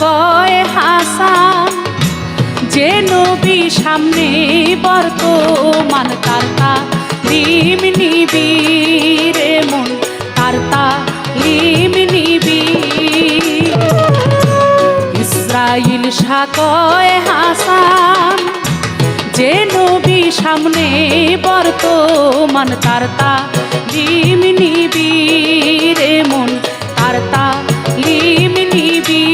কয় হাসান, যে নবী সামনে বর্তমান তার তালিম নিবি রে মন, তার তালিম নিবি। ইসরাইল কয় হাসান, যে নবী সামনে বর্তমান তার তালিম নিবি রে মন, তার তালিম নিবি।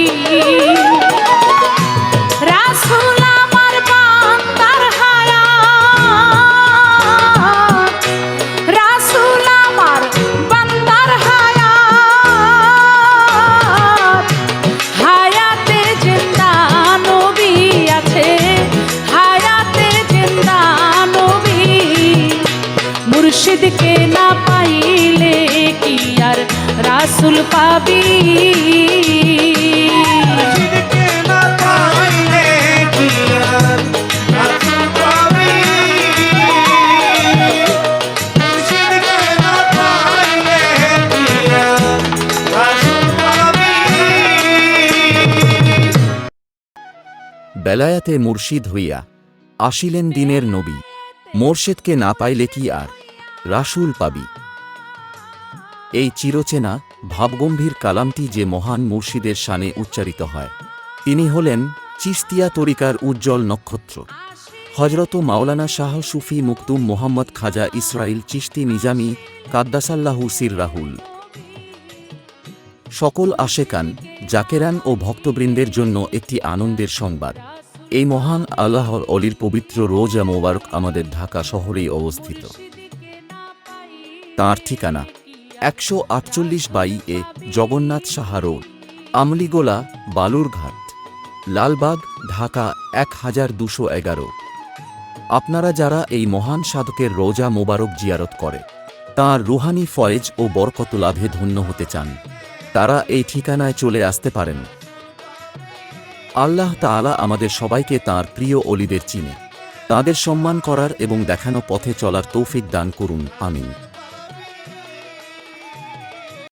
রাসূল আমার বান্দার হায়াত, রাসূল আমার বান্দার হায়াত, হায়াতে জিন্দা নবী আছে, হায়াতে জিন্দা নবী। মুর্শিদকে না পাইলে কি আর রাসূল পাবি? বেলায়াতে মুর্শিদ হইয়া আসিলেন দিনের নবী, মোর্শেদকে না পাইলে কি আর রাসূল পাবি। এই চিরচেনা ভাবগম্ভীর কালামটি যে মহান মুর্শিদের শানে উচ্চারিত হয়, তিনি হলেন চিশতিয়া তরিকার উজ্জ্বল নক্ষত্র হযরত মাওলানা শাহ সুফি মুকতুম মোহাম্মদ খাজা ইসরাইল চিশতি নিজামী কাদ্দাসাল্লাহু সিররাহুল। সকল আশেকান, জাকেরান ও ভক্তবৃন্দের জন্য একটি আনন্দের সংবাদ। এই মহান আল্লাহর অলির পবিত্র রোজা মোবারক আমাদের ঢাকা শহরেই অবস্থিত। তাঁর ঠিকানা ১৪৮ জগন্নাথ সাহা রোড, আমলিগোলা, বালুরঘাট, লালবাগ, ঢাকা ১২১১। আপনারা যারা এই মহান সাধকের রোজা মোবারক জিয়ারত করে তাঁর রুহানি ফয়েজ ও বরকত লাভে ধন্য হতে চান, তারা এই ঠিকানায় চলে আসতে পারেন। আল্লাহ তাআলা আমাদের সবাইকে তাঁর প্রিয় অলিদের চিনে তাঁদের সম্মান করার এবং দেখানো পথে চলার তৌফিক দান করুন, আমিন।